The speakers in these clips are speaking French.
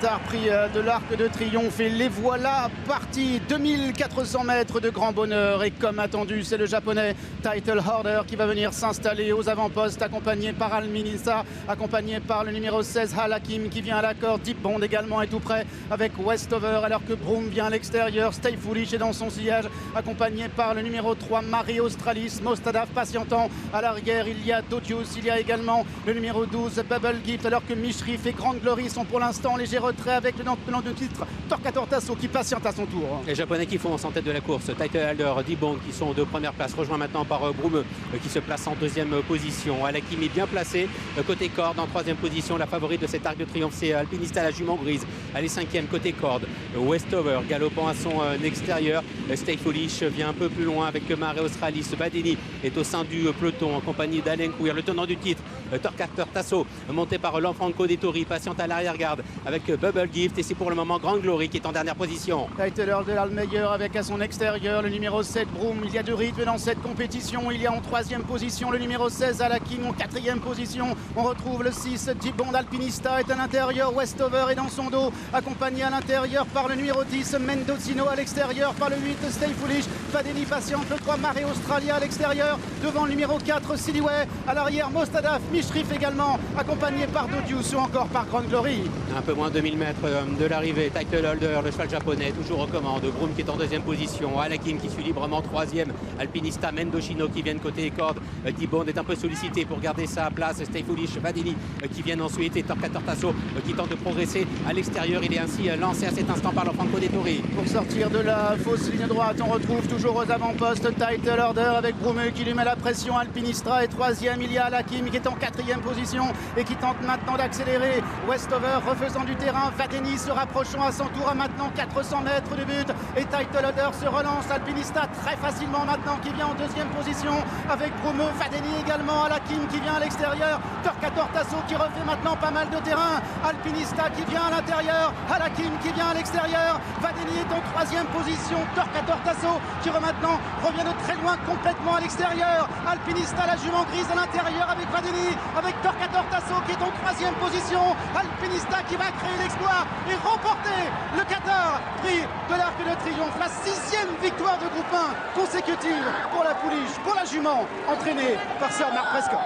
Qatar, prix de l'Arc de Triomphe. Et les voilà partis. 2400 mètres de grand bonheur. Et comme attendu, c'est le japonais Title Holder qui va venir s'installer aux avant-postes, accompagné par Al-Minissa, accompagné par le numéro 16 Al Hakim qui vient à la corde. Deep Bond également est tout près avec Westover, alors que Broome vient à l'extérieur. Stay Foolish est dans son sillage, accompagné par le numéro 3 Marie Australis. Mostadaf patientant à l'arrière. Il y a Dotius, il y a également le numéro 12 Bubble Gift, alors que Mishrif et Grande Glory sont pour l'instant en léger retrait avec le tenant de titre Torquator Tasso qui patiente à son tour. Les Japonais qui foncent en tête de la course, Title Holder, Deep Bond qui sont aux deux premières places, rejoint maintenant par Broome qui se place en deuxième position. Al Hakim est bien placé côté corde en troisième position. La favorite de cet Arc de Triomphe, c'est Alpinista, la jument grise. Elle est cinquième côté corde. Westover galopant à son extérieur. Stay Foolish vient un peu plus loin avec Mare Australis. Badeni est au sein du peloton en compagnie d'Alain Couir, le tenant du titre. Torquator Tasso monté par Lanfranco Dettori, patiente à l'arrière-garde avec Bubble Gift, et c'est pour le moment Grande Glory qui est en dernière position. Title Holder le meilleur avec à son extérieur le numéro 7 Broome. Il y a du rythme dans cette compétition. Il y a en troisième position le numéro 16 Al Hakim. En quatrième position on retrouve le 6 Deep Bond. Alpinista est à l'intérieur. Westover est dans son dos, accompagné à l'intérieur par le numéro 10 Mendocino, à l'extérieur par le 8 Stay Foolish. Fadeni patiente, le 3 Mare Australia à l'extérieur, devant le numéro 4 Siliway, à l'arrière Mostadaf, Mishrif également, accompagné par Dodius ou encore par Grande Glory. Un peu moins de 2000 mètres de l'arrivée. Title Holder, le cheval japonais, toujours aux commandes. Broome qui est en deuxième position. Al Hakim qui suit librement troisième. Alpinista, Mendocino qui viennent côté corde. Deep Bond est un peu sollicité pour garder sa place. Stay Foolish, Vadini qui viennent ensuite, et Torquator Tasso qui tente de progresser à l'extérieur. Il est ainsi lancé à cet instant par Lanfranco Dettori. Pour sortir de la fausse ligne droite, on retrouve toujours aux avant-postes Title Holder avec Broome qui lui met la pression. Alpinista est troisième. Il y a Al Hakim qui est en quatrième position et qui tente maintenant d'accélérer. Westover refaisant du terrain. Vadeni se rapprochant à son tour à maintenant 400 mètres du but. Et Title Holder se relance. Alpinista très facilement maintenant qui vient en deuxième position avec Broome. Vadeni également. Al Hakim qui vient à l'extérieur. Torquator Tasso qui refait maintenant pas mal de terrain. Alpinista qui vient à l'intérieur. Al Hakim qui vient à l'extérieur. Vadeni est en troisième position. Torquator Tasso qui maintenant revient de très loin complètement à l'extérieur. Alpinista, la jument grise à l'intérieur avec Vadeni, avec Torquator Tasso qui est en troisième position. Alpinista qui va créer l'exploit et remporter le Qatar, prix de l'Arc de Triomphe. La sixième victoire de groupe 1 consécutive pour la pouliche, pour la jument, entraînée par Sir Mark Prescott.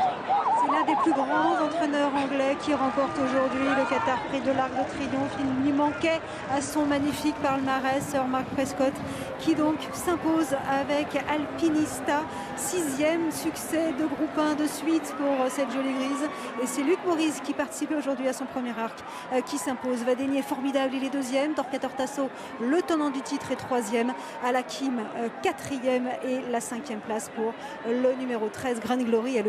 C'est l'un des plus grands entraîneurs anglais qui remporte aujourd'hui le Qatar Prix de l'Arc de Triomphe. Il lui manquait à son magnifique palmarès, Sir Mark Prescott, qui donc s'impose avec Alpinista. Sixième succès de groupe 1 de suite pour cette jolie grise. Et c'est Luc Maurice qui participait aujourd'hui à son premier arc qui s'impose. Vadeni est formidable, il est deuxième. Torquator Tasso, le tenant du titre, est troisième. Al Hakim, quatrième, et la cinquième place pour le numéro 13, Grande Glory.